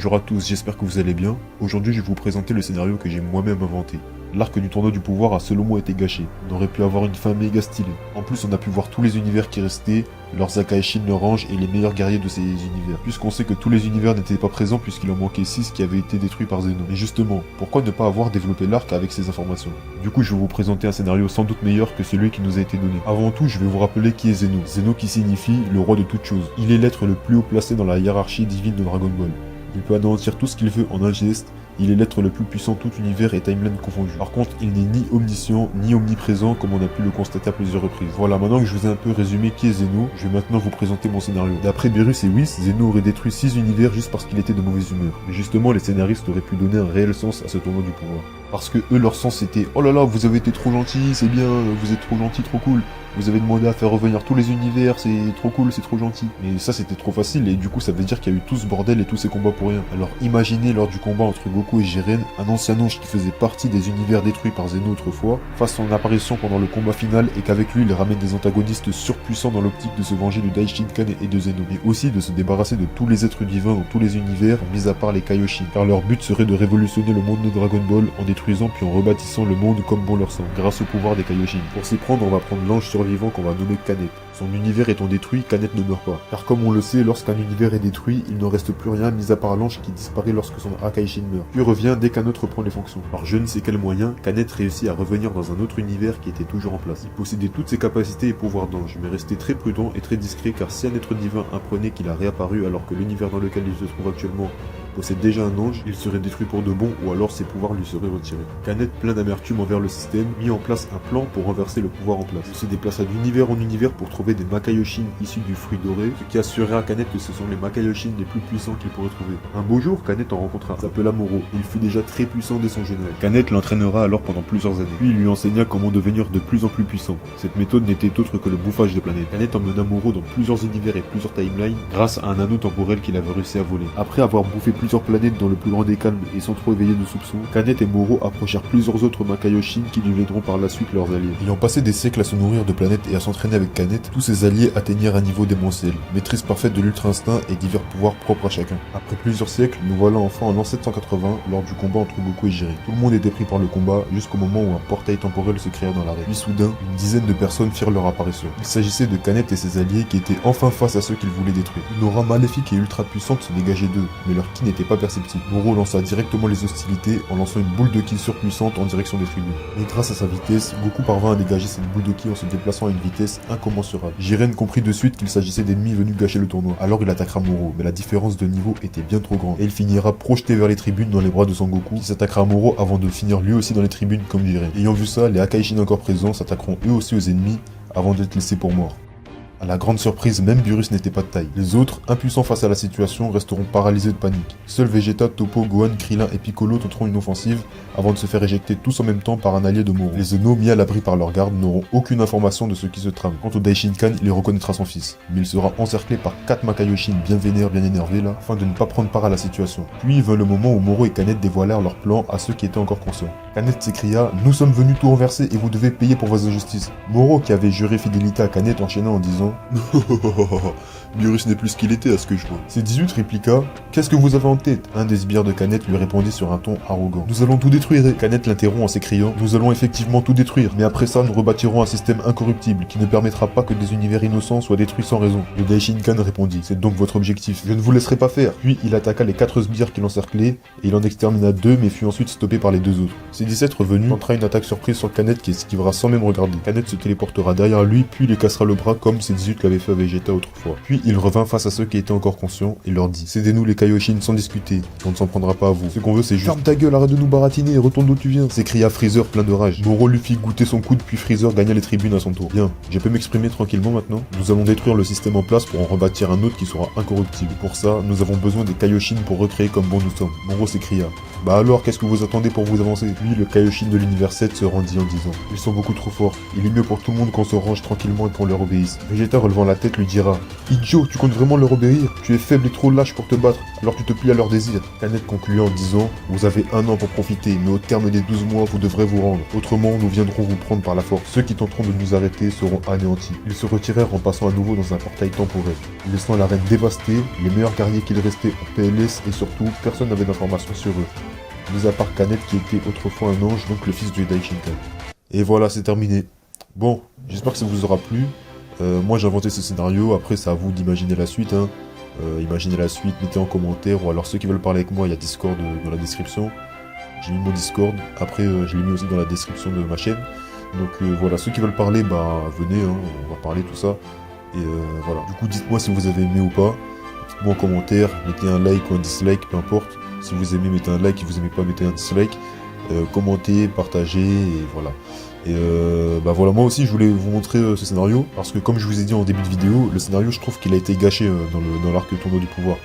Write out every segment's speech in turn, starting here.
Bonjour à tous, j'espère que vous allez bien. Aujourd'hui, je vais vous présenter le scénario que j'ai moi-même inventé. L'arc du tournoi du pouvoir a selon moi été gâché. On aurait pu avoir une fin méga stylée. En plus, on a pu voir tous les univers qui restaient, leurs Akaishin, leurs anges et les meilleurs guerriers de ces univers. Puisqu'on sait que tous les univers n'étaient pas présents puisqu'il en manquait 6 qui avaient été détruits par Zeno. Mais justement, pourquoi ne pas avoir développé l'arc avec ces informations? Du coup, je vais vous présenter un scénario sans doute meilleur que celui qui nous a été donné. Avant tout, je vais vous rappeler qui est Zeno. Zeno qui signifie le roi de toutes choses. Il est l'être le plus haut placé dans la hiérarchie divine de Dragon Ball. Il peut anéantir tout ce qu'il veut en un geste. Il est l'être le plus puissant tout univers et timeline confondus. Par contre, il n'est ni omniscient, ni omniprésent comme on a pu le constater à plusieurs reprises. Voilà, maintenant que je vous ai un peu résumé qui est Zeno, je vais maintenant vous présenter mon scénario. D'après Beerus et Whis, Zeno aurait détruit 6 univers juste parce qu'il était de mauvaise humeur. Mais justement, les scénaristes auraient pu donner un réel sens à ce tournoi du pouvoir. Parce que eux, leur sens c'était « Oh là là, vous avez été trop gentil, c'est bien, vous êtes trop gentil, trop cool. Vous avez demandé à faire revenir tous les univers, c'est trop cool, c'est trop gentil. » Mais ça c'était trop facile et du coup ça veut dire qu'il y a eu tout ce bordel et tous ces combats pour rien. Alors imaginez lors du combat entre Goku et Jiren, un ancien ange qui faisait partie des univers détruits par Zeno autrefois, fasse son apparition pendant le combat final et qu'avec lui il ramène des antagonistes surpuissants dans l'optique de se venger de Daishinkan et de Zeno. Et aussi de se débarrasser de tous les êtres divins dans tous les univers, mis à part les Kaioshin. Car leur but serait de révolutionner le monde de Dragon Ball en détruisant puis en rebâtissant le monde comme bon leur semble, grâce au pouvoir des Kaioshin. Pour s'y prendre, on va prendre l'ange survivant qu'on va nommer Canet. Son univers étant détruit, Canet ne meurt pas. Car comme on le sait, lorsqu'un univers est détruit, il ne reste plus rien mis à part l'ange qui disparaît lorsque son Akaishin meurt, puis revient dès qu'un autre reprend les fonctions. Par je ne sais quel moyen, Canet réussit à revenir dans un autre univers qui était toujours en place. Il possédait toutes ses capacités et pouvoirs d'ange, mais restait très prudent et très discret car si un être divin apprenait qu'il a réapparu alors que l'univers dans lequel il se trouve actuellement possède déjà un ange, il serait détruit pour de bon ou alors ses pouvoirs lui seraient retirés. Canet, plein d'amertume envers le système, mit en place un plan pour renverser le pouvoir en place. Il se déplaça d'univers en univers pour trouver des Makaioshin issus du fruit doré, ce qui assurait à Canet que ce sont les Makaioshin les plus puissants qu'il pourrait trouver. Un beau jour, Canet en rencontra un, s'appela Moro. Il fut déjà très puissant dès son jeune âge. Canet l'entraînera alors pendant plusieurs années, puis il lui enseigna comment devenir de plus en plus puissant. Cette méthode n'était autre que le bouffage de planètes. Canet emmena Moro dans plusieurs univers et plusieurs timelines grâce à un anneau temporel qu'il avait réussi à voler. Après avoir bouffé plusieurs planètes dans le plus grand des calmes et sans trop éveiller de soupçons, Canet et Moro approchèrent plusieurs autres Makaioshin qui deviendront par la suite leurs alliés. Ayant passé des siècles à se nourrir de planètes et à s'entraîner avec Canet, tous ses alliés atteignirent un niveau démentiel, maîtrise parfaite de l'ultra instinct et divers pouvoirs propres à chacun. Après plusieurs siècles, nous voilà enfin en l'an 780 lors du combat entre Goku et Jiren. Tout le monde était pris par le combat jusqu'au moment où un portail temporel se créa dans l'arène. Puis soudain, une dizaine de personnes firent leur apparition. Il s'agissait de Canet et ses alliés qui étaient enfin face à ceux qu'ils voulaient détruire. Une aura maléfique et ultra puissante se dégageait d'eux, mais leur ki n'était pas perceptible. Moro lança directement les hostilités en lançant une boule de ki surpuissante en direction des tribunes. Et grâce à sa vitesse, Goku parvint à dégager cette boule de ki en se déplaçant à une vitesse incommensurable. Jiren comprit de suite qu'il s'agissait d'ennemis venus gâcher le tournoi. Alors il attaquera Moro, mais la différence de niveau était bien trop grande. Et il finira projeté vers les tribunes dans les bras de Son Goku, qui s'attaquera à Moro avant de finir lui aussi dans les tribunes comme Jiren. Ayant vu ça, les Akaishin encore présents s'attaqueront eux aussi aux ennemis avant d'être laissés pour morts. À la grande surprise, même Beerus n'était pas de taille. Les autres, impuissants face à la situation, resteront paralysés de panique. Seuls Vegeta, Toppo, Gohan, Krillin et Piccolo tenteront une offensive avant de se faire éjecter tous en même temps par un allié de Moro. Les Zeno, mis à l'abri par leur garde, n'auront aucune information de ce qui se trame. Quant au Daishinkan, il reconnaîtra son fils, mais il sera encerclé par 4 Makaioshin bien vénères, bien énervés là, afin de ne pas prendre part à la situation. Puis vint le moment où Moro et Canet dévoilèrent leur plan à ceux qui étaient encore conscients. Canet s'écria « Nous sommes venus tout renverser et vous devez payer pour vos injustices ». Moro, qui avait juré fidélité à Canet, enchaîna en disant Beerus n'est plus ce qu'il était à ce que je vois. C18 répliqua Qu'est-ce que vous avez en tête? Un des sbires de Canet lui répondit sur un ton arrogant. Nous allons tout détruire. Canet l'interrompt en s'écriant Nous allons effectivement tout détruire, mais après ça nous rebâtirons un système incorruptible qui ne permettra pas que des univers innocents soient détruits sans raison. Le Daishinkan répondit C'est donc votre objectif. Je ne vous laisserai pas faire. Puis il attaqua les 4 sbires qui l'encerclaient et il en extermina 2 mais fut ensuite stoppé par les 2 autres. C17 revenu tentera une attaque surprise sur Canet qui esquivera sans même regarder. Canet se téléportera derrière lui puis lui cassera le bras comme C18 l'avait fait à Vegeta autrefois. Puis il revint face à ceux qui étaient encore conscients et leur dit Cédez-nous les Kaioshin sans discuter, on ne s'en prendra pas à vous. Ce qu'on veut c'est juste Ferme ta gueule, arrête de nous baratiner et retourne d'où tu viens, s'écria Freezer plein de rage. Moro lui fit goûter son coude puis Freezer gagna les tribunes à son tour. Bien, je peux m'exprimer tranquillement maintenant. Nous allons détruire le système en place pour en rebâtir un autre qui sera incorruptible. Pour ça, nous avons besoin des Kaioshin pour recréer comme bon nous sommes. Moro s'écria Bah alors, qu'est-ce que vous attendez pour vous avancer? Puis le Kaioshin de l'univers 7 se rendit en disant: ils sont beaucoup trop forts, il est mieux pour tout le monde qu'on se range tranquillement et qu'on leur obéisse. Vegeta relevant la tête lui dira: idiot, tu comptes vraiment leur obéir? Tu es faible et trop lâche pour te battre, alors tu te plies à leurs désirs. Canet conclut en disant: vous avez 1 an pour profiter, mais au terme des 12 mois, vous devrez vous rendre. Autrement, nous viendrons vous prendre par la force. Ceux qui tenteront de nous arrêter seront anéantis. Ils se retirèrent en passant à nouveau dans un portail temporaire, laissant la reine dévastée, les meilleurs guerriers qu'il restait en PLS et surtout, personne n'avait d'informations sur eux. Mis à part Canet qui était autrefois un ange, donc le fils du Daishinkan. Et voilà, c'est terminé. Bon, j'espère que ça vous aura plu. Moi j'ai inventé ce scénario, après c'est à vous d'imaginer la suite. Hein. Imaginez la suite, mettez en commentaire, ou alors ceux qui veulent parler avec moi, il y a Discord dans la description. J'ai mis mon Discord, après je l'ai mis aussi dans la description de ma chaîne. Donc voilà, ceux qui veulent parler, bah venez, hein, on va parler tout ça. Et voilà, du coup dites-moi si vous avez aimé ou pas. Dites-moi en commentaire, mettez un like ou un dislike, peu importe. Si vous aimez, mettez un like, si vous aimez pas, mettez un dislike. Commentez, partagez, et voilà. Et bah voilà, moi aussi je voulais vous montrer ce scénario, parce que comme je vous ai dit en début de vidéo, le scénario je trouve qu'il a été gâché dans l'arc Tournoi du Pouvoir.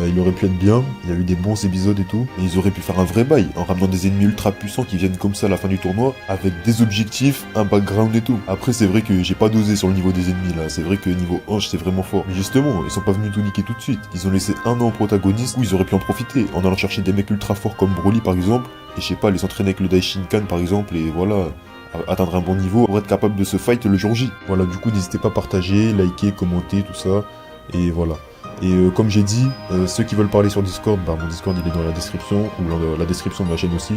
Il aurait pu être bien, il y a eu des bons épisodes et tout, et ils auraient pu faire un vrai bail, en ramenant des ennemis ultra puissants qui viennent comme ça à la fin du tournoi, avec des objectifs, un background et tout. Après c'est vrai que j'ai pas dosé sur le niveau des ennemis là, c'est vrai que niveau ange c'est vraiment fort. Mais justement, ils sont pas venus tout niquer tout de suite, ils ont laissé 1 an au protagoniste où ils auraient pu en profiter, en allant chercher des mecs ultra forts comme Broly par exemple, et je sais pas, les entraîner avec le Daishinkan par exemple, et voilà, atteindre un bon niveau pour être capable de se fight le jour J. Voilà, du coup n'hésitez pas à partager, liker, commenter, tout ça, et voilà. Et comme j'ai dit, ceux qui veulent parler sur Discord, bah mon Discord il est dans la description, ou dans la description de ma chaîne aussi.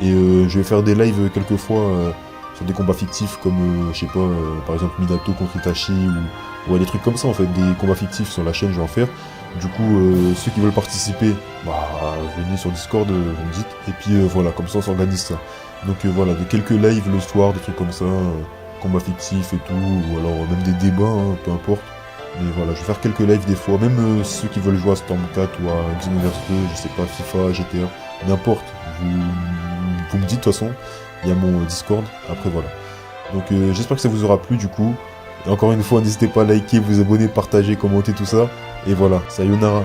Et je vais faire des lives quelquefois sur des combats fictifs comme, je sais pas, par exemple Minato contre Itachi, ou des trucs comme ça en fait, des combats fictifs sur la chaîne je vais en faire. Du coup, ceux qui veulent participer, bah venez sur Discord, vous me dites. Et puis voilà, comme ça on s'organise ça. Donc voilà, de quelques lives le soir, des trucs comme ça, combats fictifs et tout, ou alors même des débats, hein, peu importe. Mais voilà, je vais faire quelques lives des fois, même ceux qui veulent jouer à Storm 4 ou à Xenoverse 2, je sais pas, FIFA, GTA, n'importe. Vous me dites de toute façon, il y a mon Discord, après voilà. Donc j'espère que ça vous aura plu du coup. Et encore une fois, n'hésitez pas à liker, vous abonner, partager, commenter tout ça. Et voilà, sayonara.